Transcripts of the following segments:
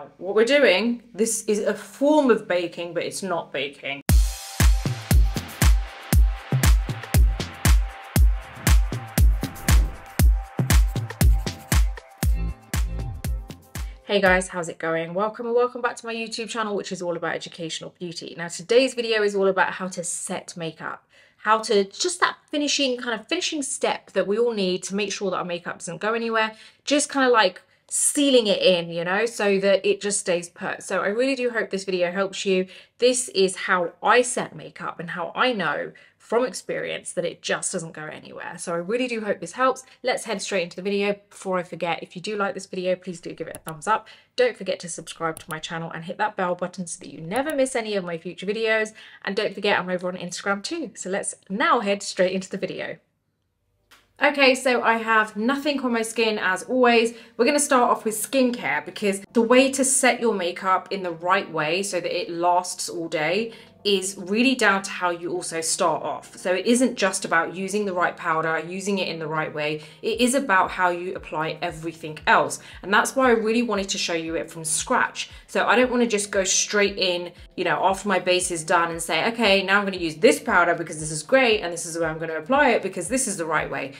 Now, what we're doing, this is a form of baking, but it's not baking. Hey guys, how's it going? Welcome and welcome back to my YouTube channel, which is all about educational beauty. Now, today's video is all about how to set makeup, how to just that finishing step that we all need to make sure that our makeup doesn't go anywhere, just kind of like sealing it in, you know, so that it just stays put. So I really do hope this video helps you. This is how I set makeup and how I know from experience that it just doesn't go anywhere. So I really do hope this helps. Let's head straight into the video. Before I forget, if you do like this video, please do give it a thumbs up. Don't forget to subscribe to my channel and hit that bell button so that you never miss any of my future videos. And don't forget, I'm over on Instagram too. So let's now head straight into the video. Okay, so I have nothing on my skin as always. We're going to start off with skincare because the way to set your makeup in the right way so that it lasts all day is really down to how you also start off. So it isn't just about using the right powder, using it in the right way. It is about how you apply everything else. And that's why I really wanted to show you it from scratch. So I don't want to just go straight in, you know, after my base is done and say, okay, now I'm going to use this powder because this is great and this is where I'm going to apply it because this is the right way.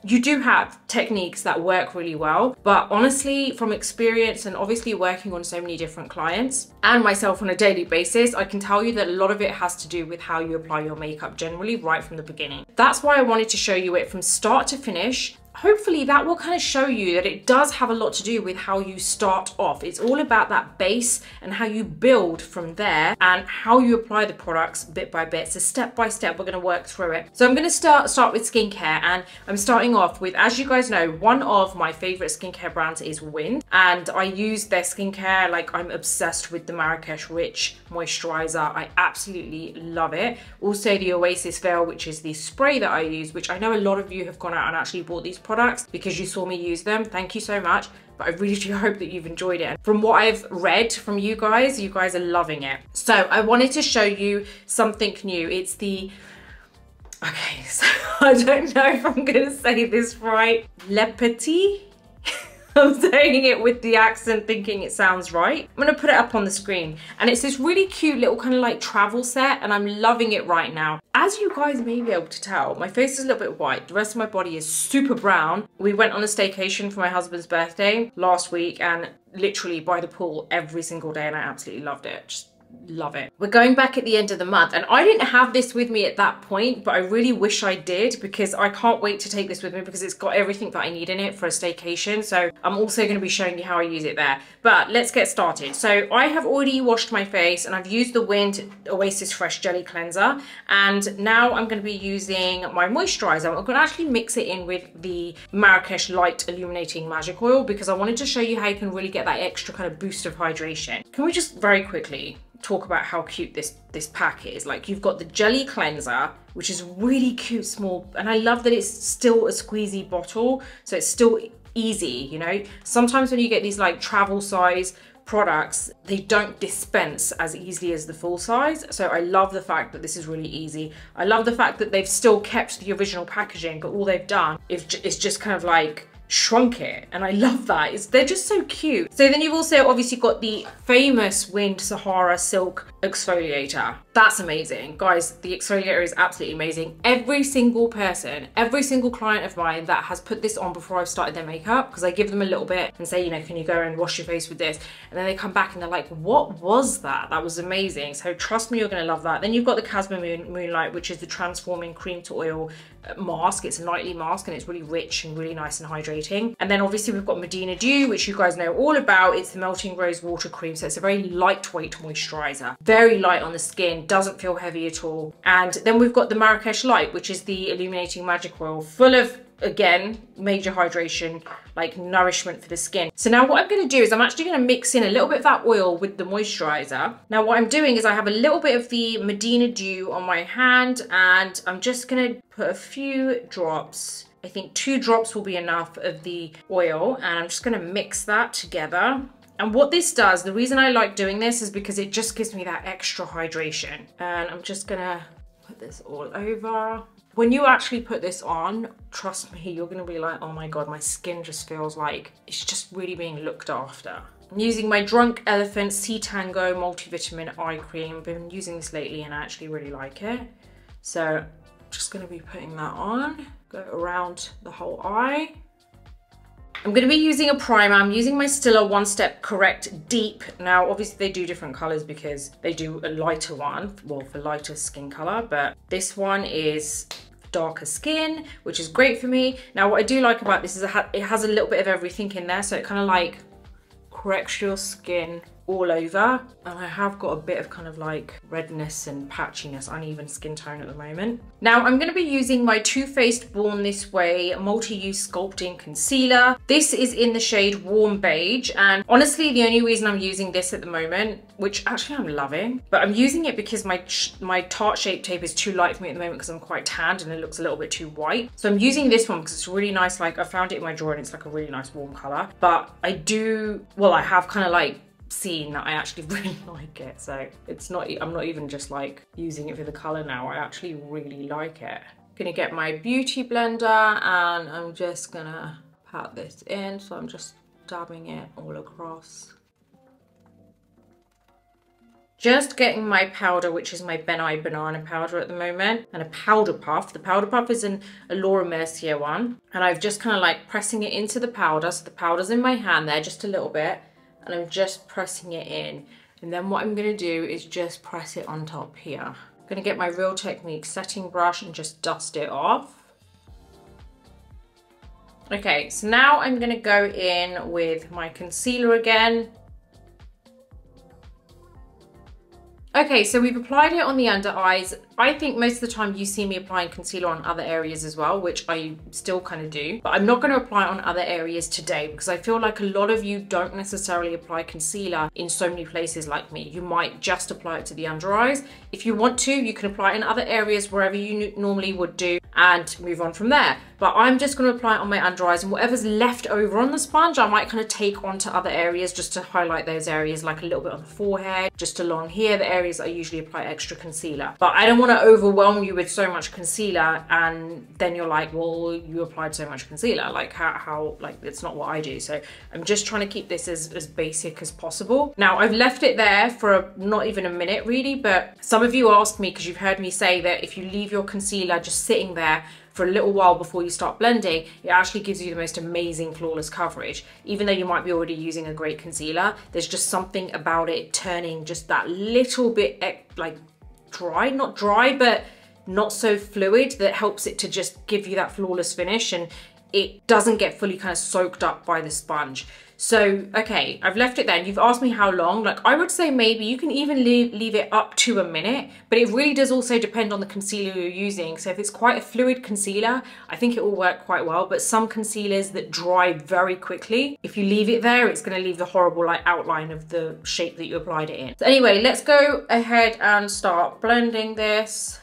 You do have techniques that work really well, but honestly, from experience and obviously working on so many different clients and myself on a daily basis, I can tell you that a lot of it has to do with how you apply your makeup generally right from the beginning. That's why I wanted to show you it from start to finish. Hopefully that will kind of show you that it does have a lot to do with how you start off. It's all about that base and how you build from there and how you apply the products bit by bit. So step by step, we're going to work through it. So I'm going to start with skincare, and I'm starting off with, as you guys know, one of my favorite skincare brands is Wind, and I use their skincare. Like, I'm obsessed with the Marrakesh Rich moisturizer. I absolutely love it. Also the Oasis Veil, which is the spray that I use, which I know a lot of you have gone out and actually bought these products because you saw me use them. Thank you so much. But I really do hope that you've enjoyed it. And from what I've read from you guys are loving it. So I wanted to show you something new. It's the, okay, so I don't know if I'm gonna say this right. Le Petit. I'm saying it with the accent thinking it sounds right. I'm gonna put it up on the screen, and it's this really cute little kind of like travel set, and I'm loving it right now. As you guys may be able to tell, my face is a little bit white. The rest of my body is super brown. We went on a staycation for my husband's birthday last week, and literally by the pool every single day, and I absolutely loved it. Just love it. We're going back at the end of the month, and I didn't have this with me at that point, but I really wish I did because I can't wait to take this with me because it's got everything that I need in it for a staycation. So I'm also going to be showing you how I use it there. But let's get started. So I have already washed my face and I've used the Wind Oasis Fresh Jelly Cleanser, and now I'm going to be using my moisturizer. I'm going to actually mix it in with the Marrakesh Light Illuminating Magic Oil because I wanted to show you how you can really get that extra kind of boost of hydration. Can we just very quickly talk about how cute this pack is? Like, you've got the jelly cleanser, which is really cute, small, and I love that it's still a squeezy bottle, so it's still easy, you know. Sometimes when you get these like travel size products, they don't dispense as easily as the full size, so I love the fact that this is really easy. I love the fact that they've still kept the original packaging, but all they've done is just kind of like shrunk it, and I love that. They're just so cute. So then you've also obviously got the famous Wind Sahara Silk Exfoliator. That's amazing. Guys, the exfoliator is absolutely amazing. Every single person, every single client of mine that has put this on before I've started their makeup, because I give them a little bit and say, you know, can you go and wash your face with this? And then they come back and they're like, what was that? That was amazing. So trust me, you're gonna love that. Then you've got the Casma Moonlight, which is the transforming cream to oil mask. It's a nightly mask and it's really rich and really nice and hydrating. And then obviously we've got Medina Dew, which you guys know all about. It's the Melting Rose Water Cream. So it's a very lightweight moisturizer, very light on the skin, doesn't feel heavy at all. And then we've got the Marrakesh Light, which is the Illuminating Magic Oil, full of, again, major hydration, like nourishment for the skin. So now what I'm going to do is I'm actually going to mix in a little bit of that oil with the moisturizer. Now what I'm doing is I have a little bit of the Medina Dew on my hand, and I'm just going to put a few drops. I think 2 drops will be enough of the oil, and I'm just going to mix that together. And what this does, the reason I like doing this is because it just gives me that extra hydration. And I'm just gonna put this all over. When you actually put this on, trust me, you're gonna be like, oh my God, my skin just feels like it's just really being looked after. I'm using my Drunk Elephant Sea Tango Multivitamin Eye Cream. I've been using this lately and I actually really like it. So I'm just going to be putting that on, go around the whole eye. I'm going to be using a primer. I'm using my Stila One Step Correct Deep. Now, obviously they do different colors because they do a lighter one, well, for lighter skin color, but this one is darker skin, which is great for me. Now, what I do like about this is it has a little bit of everything in there, so it kind of like corrects your skin all over. And I have got a bit of kind of like redness and patchiness, uneven skin tone at the moment. Now I'm going to be using my Too Faced Born This Way multi-use sculpting concealer. This is in the shade Warm Beige, and honestly the only reason I'm using this at the moment, which actually I'm loving, but I'm using it because my Tarte Shape Tape is too light for me at the moment because I'm quite tanned and it looks a little bit too white. So I'm using this one because it's really nice. Like I found it in my drawer and it's like a really nice warm color, but I have kind of like seen that I actually really like it, so I'm not even just like using it for the color now. I actually really like it. Gonna get my beauty blender and I'm just gonna pat this in, so I'm just dabbing it all across. Just getting my powder, which is my Ben Nye Banana powder at the moment, and a powder puff. The powder puff is a Laura Mercier one, and I've just kind of like pressing it into the powder, so the powder's in my hand there just a little bit, and I'm just pressing it in. And then what I'm gonna do is just press it on top here. I'm gonna get my Real Technique setting brush and just dust it off. Okay, so now I'm gonna go in with my concealer again. Okay, so we've applied it on the under eyes. I think most of the time you see me applying concealer on other areas as well, which I still kind of do, but I'm not going to apply it on other areas today because I feel like a lot of you don't necessarily apply concealer in so many places like me. You might just apply it to the under eyes. If you want to, you can apply it in other areas wherever you normally would do and move on from there. But I'm just going to apply it on my under eyes, and whatever's left over on the sponge, I might kind of take onto other areas just to highlight those areas, like a little bit on the forehead, just along here, the areas I usually apply extra concealer. But I don't want to overwhelm you with so much concealer and then you're like, well, you applied so much concealer. Like how like it's not what I do. So I'm just trying to keep this as basic as possible. Now I've left it there for not even a minute really, but some of you asked me, because you've heard me say that if you leave your concealer just sitting there for a little while before you start blending, it actually gives you the most amazing flawless coverage. Even though you might be already using a great concealer, there's just something about it turning just that little bit like dry, not dry, but not so fluid, that helps it to just give you that flawless finish, and it doesn't get fully kind of soaked up by the sponge. So, okay, I've left it there. And you've asked me how long. Like, I would say maybe you can even leave it up to a minute, but it really does also depend on the concealer you're using. So if it's quite a fluid concealer, I think it will work quite well, but some concealers that dry very quickly, if you leave it there, it's gonna leave the horrible like outline of the shape that you applied it in. So anyway, let's go ahead and start blending this.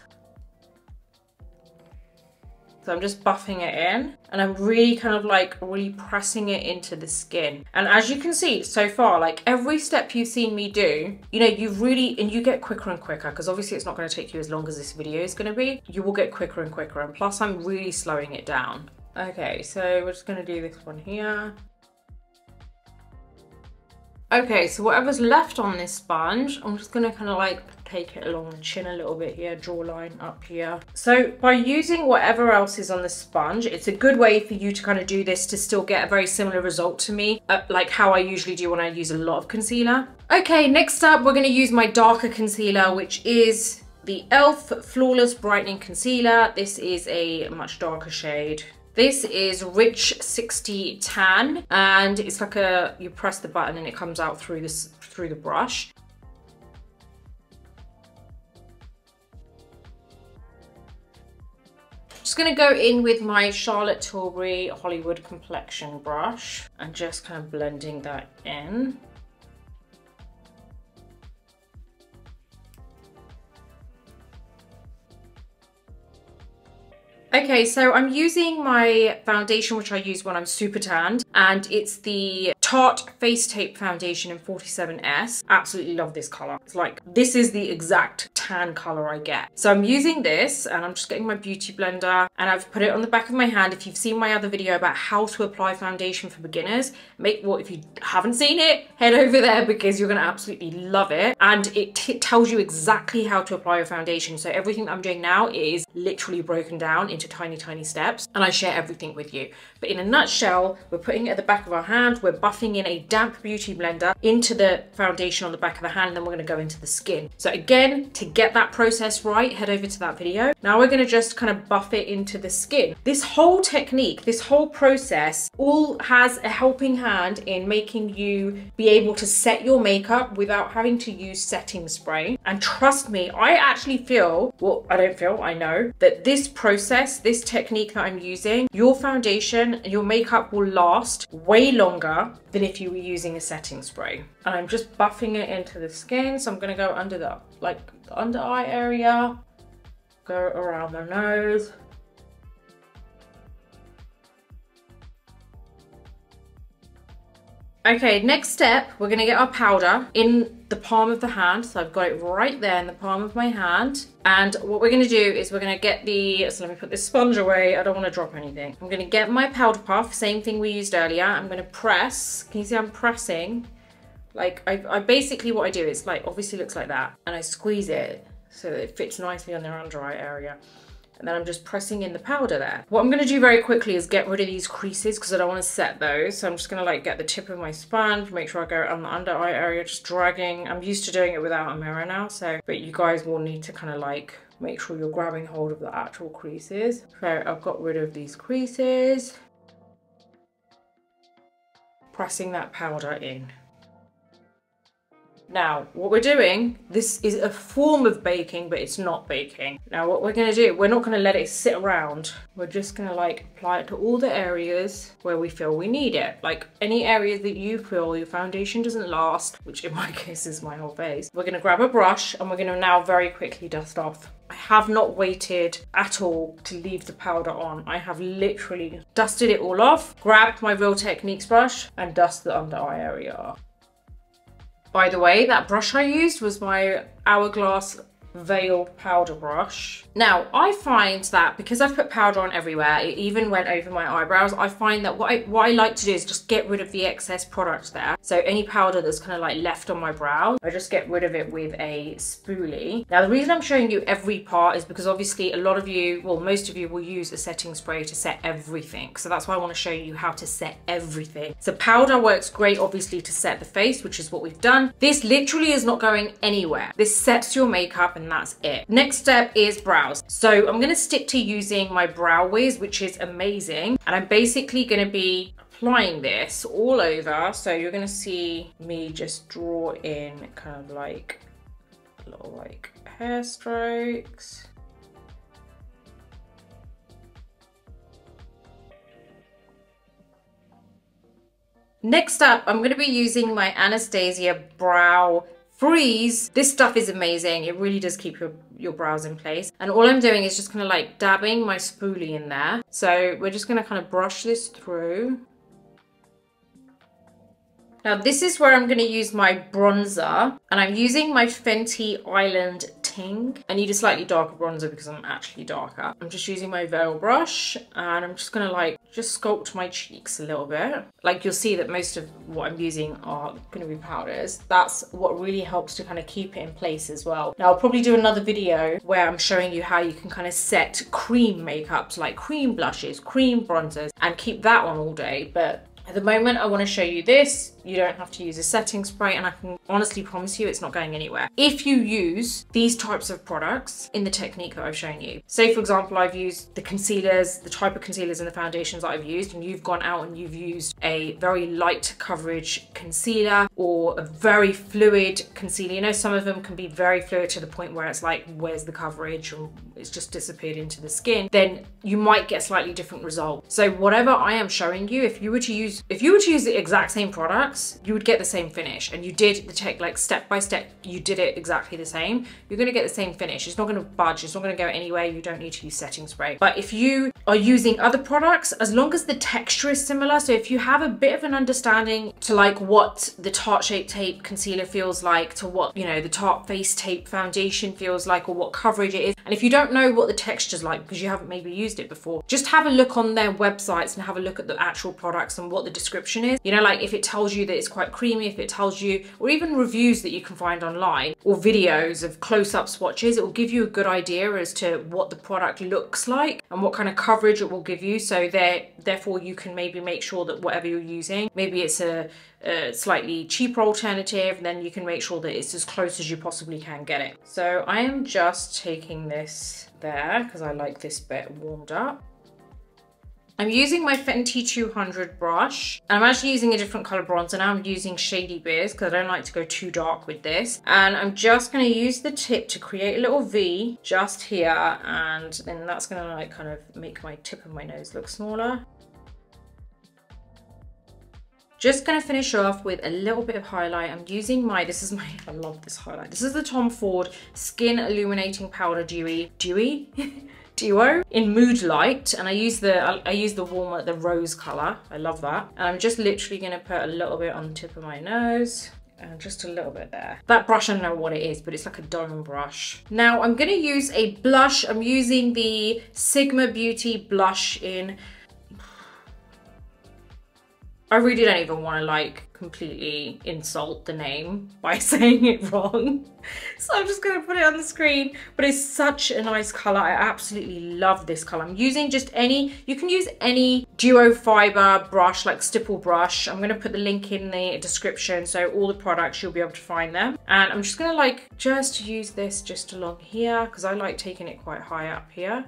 So I'm just buffing it in, and I'm really kind of like really pressing it into the skin. And as you can see so far, like every step you've seen me do, you know, you get quicker and quicker, because obviously it's not going to take you as long as this video is going to be. You will get quicker and quicker, and plus I'm really slowing it down. Okay, so we're just going to do this one here. Okay, so whatever's left on this sponge, I'm just gonna kind of like take it along the chin a little bit here, draw a line up here. So by using whatever else is on the sponge, it's a good way for you to kind of do this to still get a very similar result to me, like how I usually do when I use a lot of concealer. Okay, next up, we're gonna use my darker concealer, which is the e.l.f. Flawless Brightening Concealer. This is a much darker shade. This is Rich 60 Tan, and it's like you press the button and it comes out through the brush. Just gonna go in with my Charlotte Tilbury Hollywood Complexion brush and just kind of blending that in. Okay, so I'm using my foundation, which I use when I'm super tanned, and it's the Tarte Face Tape Foundation in 47S. Absolutely love this color. It's like, this is the exact tan color I get. So I'm using this, and I'm just getting my beauty blender, and I've put it on the back of my hand. If you've seen my other video about how to apply foundation for beginners, if you haven't seen it, head over there because you're gonna absolutely love it. And it tells you exactly how to apply your foundation. So everything that I'm doing now is literally broken down into tiny, tiny steps, and I share everything with you. But in a nutshell, we're putting it at the back of our hand, we're buffing in a damp beauty blender into the foundation on the back of the hand, and then we're gonna go into the skin. So again, to get that process right, head over to that video. Now we're gonna just kind of buff it into the skin. This whole technique, this whole process, all has a helping hand in making you be able to set your makeup without having to use setting spray. And trust me, I actually feel, well, I know that this process, this technique that I'm using, your foundation, your makeup will last way longer than if you were using a setting spray. And I'm just buffing it into the skin. So I'm gonna go under the under eye area, go around the nose. Okay, next step, we're gonna get our powder in the palm of the hand. So I've got it right there in the palm of my hand. And what we're gonna do is we're gonna get so let me put this sponge away. I don't wanna drop anything. I'm gonna get my powder puff, same thing we used earlier. I'm gonna press, can you see I'm pressing? Like I basically, what I do is like, obviously looks like that. And I squeeze it so that it fits nicely on the under eye area. And then I'm just pressing in the powder there. What I'm gonna do very quickly is get rid of these creases because I don't wanna set those. So I'm just gonna like get the tip of my sponge, make sure I go on the under eye area, just dragging. I'm used to doing it without a mirror now, but you guys will need to kind of like make sure you're grabbing hold of the actual creases. So I've got rid of these creases. Pressing that powder in. Now, what we're doing, this is a form of baking, but it's not baking. Now, what we're gonna do, we're not gonna let it sit around. We're just gonna like apply it to all the areas where we feel we need it. Like any areas that you feel your foundation doesn't last, which in my case is my whole face. We're gonna grab a brush and we're gonna now very quickly dust off. I have not waited at all to leave the powder on. I have literally dusted it all off, grabbed my Real Techniques brush and dust the under eye area off. By the way, that brush I used was my Hourglass veiled powder brush. Now, I find that because I've put powder on everywhere, it even went over my eyebrows, I find that what I like to do is just get rid of the excess product there. So any powder that's kind of like left on my brow, I just get rid of it with a spoolie. Now, the reason I'm showing you every part is because obviously a lot of you, well, most of you will use a setting spray to set everything. So that's why I want to show you how to set everything. So powder works great, obviously, to set the face, which is what we've done. This literally is not going anywhere. This sets your makeup and that's it. Next step is brows. So I'm going to stick to using my Brow Wiz, which is amazing. And I'm basically going to be applying this all over. So you're going to see me just draw in kind of like little like hair strokes. Next up, I'm going to be using my Anastasia Brow Freeze. This stuff is amazing. It really does keep your brows in place. And all I'm doing is just kind of like dabbing my spoolie in there. So we're just going to kind of brush this through. Now this is where I'm going to use my bronzer, and I'm using my Fenty Island Ting. I need a slightly darker bronzer because I'm actually darker. I'm just using my veil brush and I'm just going to like just sculpt my cheeks a little bit. Like you'll see that most of what I'm using are going to be powders. That's what really helps to kind of keep it in place as well. Now I'll probably do another video where I'm showing you how you can kind of set cream makeups, like cream blushes, cream bronzers, and keep that on all day. But at the moment, I want to show you this. You don't have to use a setting spray, and I can honestly promise you it's not going anywhere. If you use these types of products in the technique that I've shown you. Say, for example, I've used the concealers, the type of concealers and the foundations that I've used, and you've gone out and you've used a very light coverage concealer or a very fluid concealer. You know, some of them can be very fluid to the point where it's like, where's the coverage? Or it's just disappeared into the skin. Then you might get a slightly different result. So whatever I am showing you, if you were to use if you were to use the exact same products, you would get the same finish, and you did the tech like step by step, you did it exactly the same, you're going to get the same finish. It's not going to budge, it's not going to go anywhere. You don't need to use setting spray. But if you are using other products, as long as the texture is similar, so if you have a bit of an understanding to like what the Tarte Shape Tape concealer feels like, to what, you know, the Tarte Face Tape foundation feels like, or what coverage it is, and if you don't know what the texture's like because you haven't maybe used it before, just have a look on their websites and have a look at the actual products and what the description is. You know, like if it tells you that it's quite creamy, if it tells you, or even reviews that you can find online or videos of close-up swatches, it will give you a good idea as to what the product looks like and what kind of coverage it will give you. So therefore you can maybe make sure that whatever you're using, maybe it's a slightly cheaper alternative, and then you can make sure that it's as close as you possibly can get it. So I am just taking this there because I like this bit warmed up. I'm using my Fenty 200 brush, and I'm actually using a different color bronzer now. I'm using Shady Beers because I don't like to go too dark with this. And I'm just going to use the tip to create a little V just here, and then that's going to like kind of make my tip of my nose look smaller. Just going to finish off with a little bit of highlight. I'm using I love this highlight. This is the Tom Ford Skin Illuminating Powder Duo in Mood Light, and I use the warmer, the rose color. I love that. And I'm just literally going to put a little bit on the tip of my nose and just a little bit there. That brush, I don't know what it is, but it's like a dome brush. Now I'm going to use a blush. I'm using the Sigma Beauty blush in, I really don't even want to like completely insult the name by saying it wrong. So I'm just going to put it on the screen, but it's such a nice color. I absolutely love this color. I'm using just you can use any duo fiber brush, like stipple brush. I'm going to put the link in the description, so all the products, you'll be able to find them. And I'm just going to like just use this just along here because I like taking it quite high up here.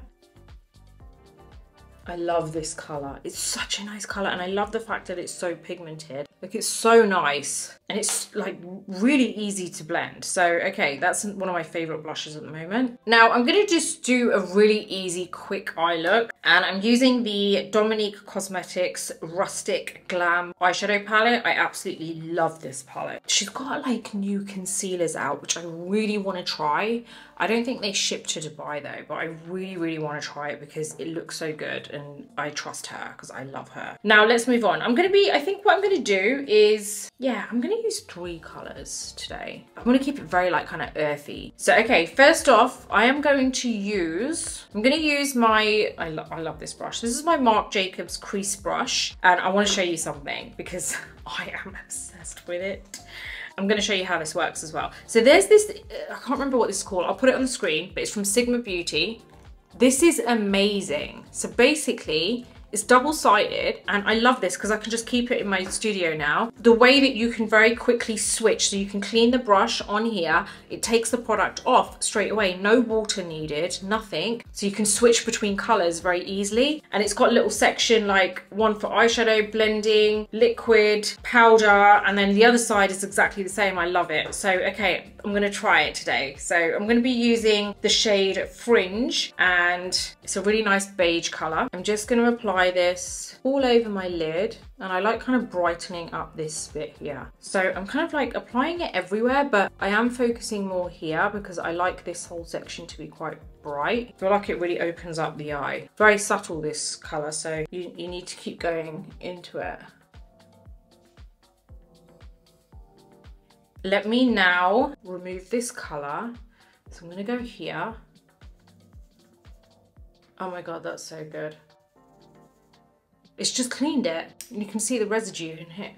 I love this color. It's such a nice color, and I love the fact that it's so pigmented. Like, it's so nice, and it's like really easy to blend. So okay, that's one of my favorite blushes at the moment. Now I'm gonna just do a really easy quick eye look, and I'm using the Dominique Cosmetics Rustic Glam eyeshadow palette. I absolutely love this palette. She's got like new concealers out, which I really want to try. I don't think they ship to Dubai though, but I really want to try it because it looks so good, and I trust her because I love her. Now let's move on. I think what I'm gonna do is, yeah, I'm gonna use 3 colors today. I'm gonna keep it very like kind of earthy. So okay, first off, I'm gonna use my, I love this brush. This is my Marc Jacobs crease brush, and I want to show you something because I am obsessed with it. I'm going to show you how this works as well. So there's this, I can't remember what this is called. I'll put it on the screen, but it's from Sigma Beauty. This is amazing. So basically, it's double-sided, and I love this because I can just keep it in my studio now. The way that you can very quickly switch, so you can clean the brush on here, it takes the product off straight away, no water needed, nothing. So you can switch between colors very easily. And it's got a little section, like one for eyeshadow blending, liquid, powder, and then the other side is exactly the same. I love it. So okay, I'm gonna try it today. So I'm gonna be using the shade Fringe, and it's a really nice beige color. I'm just gonna apply this all over my lid, and I like kind of brightening up this bit here. So I'm kind of like applying it everywhere, but I am focusing more here because I like this whole section to be quite bright. I feel like it really opens up the eye. Very subtle, this color, so you need to keep going into it. Let me now remove this color. So I'm gonna go here. Oh my God, that's so good. It's just cleaned it. You can see the residue in here.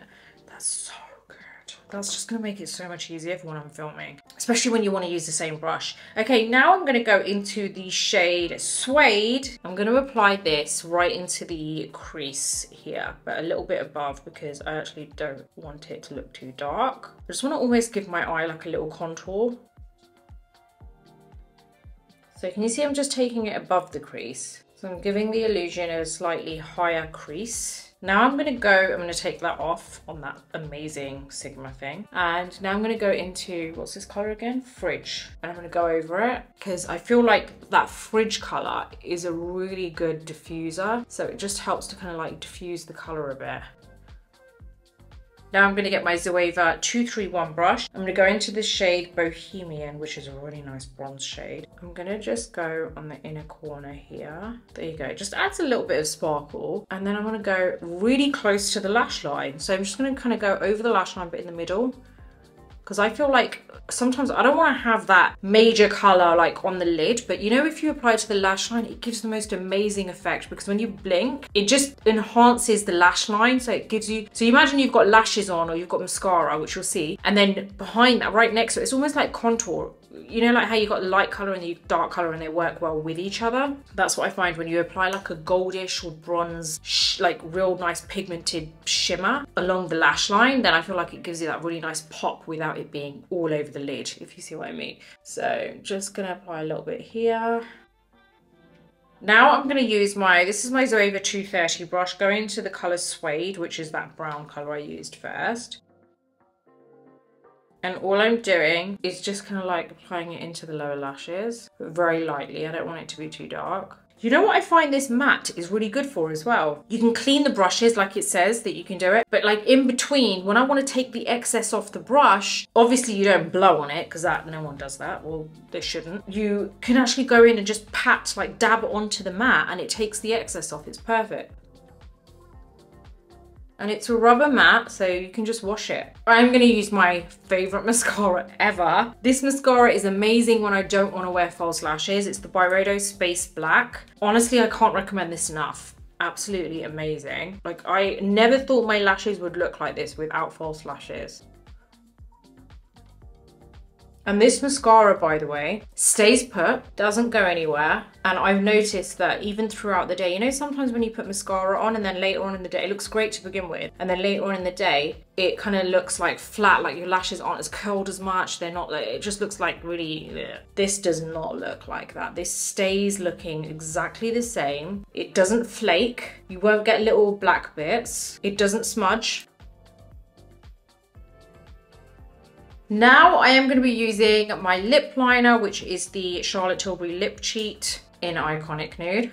That's so good. That's just gonna make it so much easier for when I'm filming, especially when you want to use the same brush. Okay, now I'm gonna go into the shade Suede. I'm gonna apply this right into the crease here, but a little bit above because I actually don't want it to look too dark. I just want to almost give my eye like a little contour. So can you see I'm just taking it above the crease? So I'm giving the illusion of a slightly higher crease. Now I'm gonna take that off on that amazing Sigma thing. And now I'm gonna go into, what's this color again? Fridge. And I'm gonna go over it because I feel like that fridge color is a really good diffuser. So it just helps to kind of like diffuse the color a bit. Now I'm going to get my Zoeva 231 brush. I'm going to go into the shade Bohemian, which is a really nice bronze shade. I'm going to just go on the inner corner here. There you go. It just adds a little bit of sparkle. And then I'm going to go really close to the lash line. So I'm just going to kind of go over the lash line, but in the middle. Because I feel like sometimes I don't want to have that major color like on the lid, but you know, if you apply it to the lash line, it gives the most amazing effect, because when you blink, it just enhances the lash line. So it gives you, so you imagine you've got lashes on or you've got mascara, which you'll see, and then behind that, right next to it, it's almost like contour. You know, like how you got light color and you dark color and they work well with each other. That's what I find when you apply like a goldish or bronze, like real nice pigmented shimmer along the lash line, then I feel like it gives you that really nice pop without it being all over the lid, if you see what I mean. So just gonna apply a little bit here. Now I'm gonna use this is my Zoeva 230 brush, going into the color Suede, which is that brown color I used first. And all I'm doing is just kind of like applying it into the lower lashes, but very lightly. I don't want it to be too dark. You know what I find this matte is really good for as well? You can clean the brushes like it says that you can do it, but like in between, when I want to take the excess off the brush, obviously you don't blow on it because no one does that. Well, they shouldn't. You can actually go in and just pat, like dab onto the matte, and it takes the excess off. It's perfect. And it's a rubber matte, so you can just wash it. I'm gonna use my favorite mascara ever. This mascara is amazing when I don't wanna wear false lashes. It's the Byredo Space Black. Honestly, I can't recommend this enough. Absolutely amazing. Like, I never thought my lashes would look like this without false lashes. And this mascara, by the way, stays put, doesn't go anywhere. And I've noticed that even throughout the day, you know, sometimes when you put mascara on and then later on in the day, it looks great to begin with. And then later on in the day, it kind of looks like flat, like your lashes aren't as curled as much. They're not, like, it just looks like really, ugh. This does not look like that. This stays looking exactly the same. It doesn't flake. You won't get little black bits. It doesn't smudge. Now I am going to be using my lip liner, which is the Charlotte Tilbury Lip Cheat in Iconic Nude.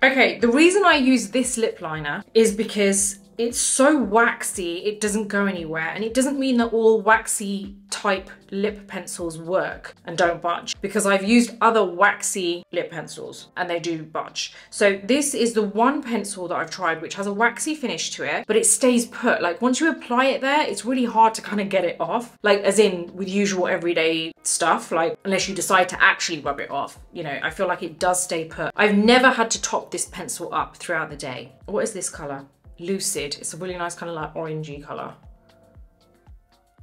Okay, the reason I use this lip liner is because it's so waxy, it doesn't go anywhere. And it doesn't mean that all waxy type lip pencils work and don't budge, because I've used other waxy lip pencils and they do budge. So this is the one pencil that I've tried which has a waxy finish to it, but it stays put. Like, once you apply it there, it's really hard to kind of get it off. Like, as in with usual everyday stuff, like unless you decide to actually rub it off, you know, I feel like it does stay put. I've never had to top this pencil up throughout the day. What is this color? Lucid. It's a really nice kind of like orangey color.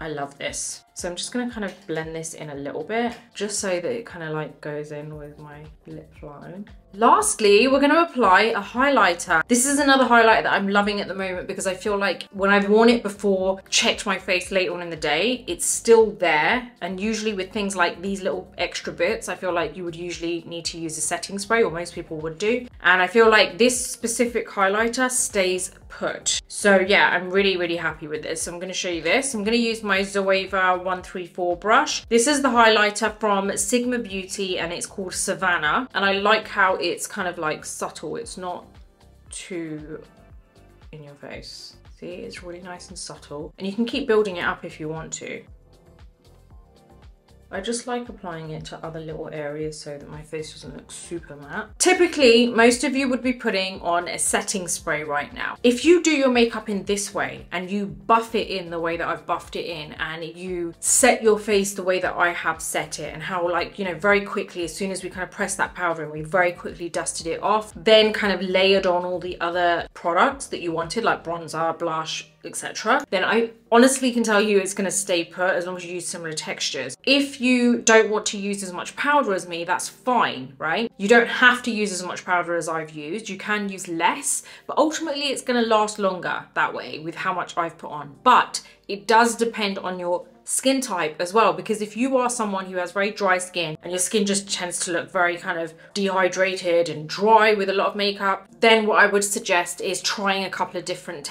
I love this. So I'm just gonna kind of blend this in a little bit, just so that it kind of like goes in with my lip line. Lastly, we're gonna apply a highlighter. This is another highlighter that I'm loving at the moment, because I feel like when I've worn it before, checked my face later on in the day, it's still there. And usually with things like these little extra bits, I feel like you would usually need to use a setting spray, or most people would do. And I feel like this specific highlighter stays put. So yeah, I'm really, really happy with this. So I'm gonna show you this. I'm gonna use my Zoeva 134 brush. This is the highlighter from Sigma Beauty and it's called Savannah. And I like how it's kind of like subtle. It's not too in your face. See, it's really nice and subtle. And you can keep building it up if you want to. I just like applying it to other little areas so that my face doesn't look super matte. Typically, most of you would be putting on a setting spray right now. If you do your makeup in this way and you buff it in the way that I've buffed it in, and you set your face the way that I have set it, and how, like, you know, very quickly, as soon as we kind of pressed that powder and we very quickly dusted it off, then kind of layered on all the other products that you wanted, like bronzer, blush, etc., then I honestly can tell you it's going to stay put as long as you use similar textures. If you don't want to use as much powder as me, that's fine, right? You don't have to use as much powder as I've used. You can use less, but ultimately it's going to last longer that way with how much I've put on. But it does depend on your skin type as well, because if you are someone who has very dry skin and your skin just tends to look very kind of dehydrated and dry with a lot of makeup, then what I would suggest is trying a couple of different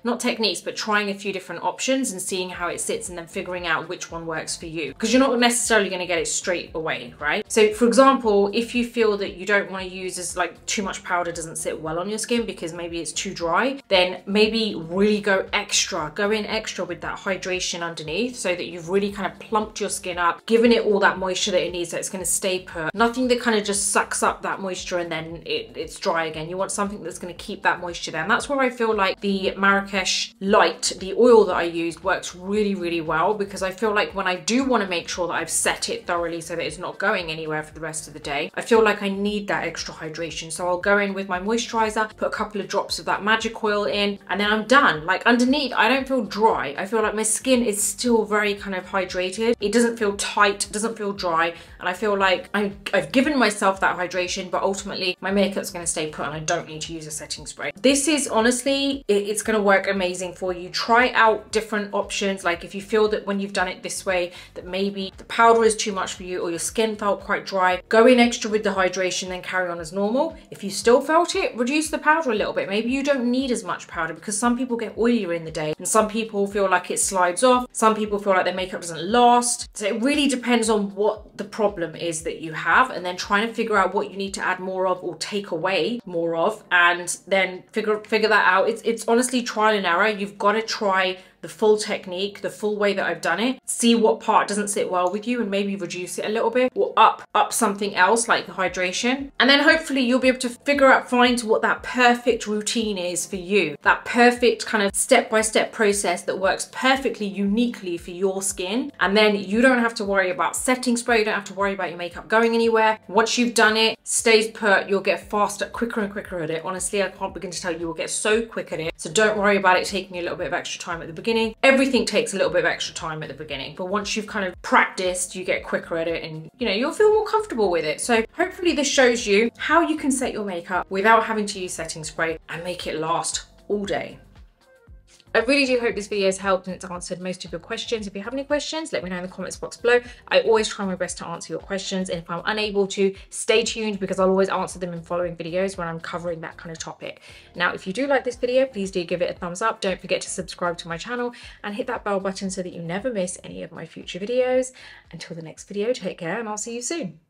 not techniques, but trying a few different options and seeing how it sits and then figuring out which one works for you, because you're not necessarily going to get it straight away, right? So for example, if you feel that you don't want to use as like too much powder doesn't sit well on your skin because maybe it's too dry, then maybe really go in extra with that hydration underneath, so that you've really kind of plumped your skin up, given it all that moisture that it needs, so it's going to stay put. Nothing that kind of just sucks up that moisture and then it's dry again. You want something that's going to keep that moisture there. And that's where I feel like the Marrakesh Light, the oil that I used, works really, really well, because I feel like when I do want to make sure that I've set it thoroughly so that it's not going anywhere for the rest of the day, I feel like I need that extra hydration. So I'll go in with my moisturizer, put a couple of drops of that magic oil in, and then I'm done. Like underneath, I don't feel dry. I feel like my skin is still very kind of hydrated. It doesn't feel tight, doesn't feel dry, and I feel like I've given myself that hydration, but ultimately my makeup's going to stay put and I don't need to use a setting spray. This is honestly, it's going to work amazing for you. Try out different options. Like if you feel that when you've done it this way that maybe the powder is too much for you or your skin felt quite dry, go in extra with the hydration, then carry on as normal. If you still felt it, reduce the powder a little bit. Maybe you don't need as much powder, because some people get oilier in the day and some people feel like it slides off. Some people feel like their makeup doesn't last. So it really depends on what the problem is that you have, and then trying to figure out what you need to add more of or take away more of, and then figure that out. It's honestly trial and error. You've got to try the full technique, the full way that I've done it, see what part doesn't sit well with you and maybe reduce it a little bit, or up something else like the hydration. And then hopefully you'll be able to find what that perfect routine is for you, that perfect kind of step-by-step process that works perfectly uniquely for your skin. And then you don't have to worry about setting spray, you don't have to worry about your makeup going anywhere. Once you've done it, stays put, you'll get faster, quicker and quicker at it. Honestly, I can't begin to tell you, you will get so quick at it. So don't worry about it taking a little bit of extra time at the beginning. Everything takes a little bit of extra time at the beginning, but once you've kind of practiced, you get quicker at it and you'll feel more comfortable with it. So hopefully this shows you how you can set your makeup without having to use setting spray and make it last all day. I really do hope this video has helped and it's answered most of your questions. If you have any questions, let me know in the comments box below. I always try my best to answer your questions, and if I'm unable to, stay tuned, because I'll always answer them in following videos when I'm covering that kind of topic. Now, if you do like this video, please do give it a thumbs up. Don't forget to subscribe to my channel and hit that bell button so that you never miss any of my future videos. Until the next video, take care and I'll see you soon.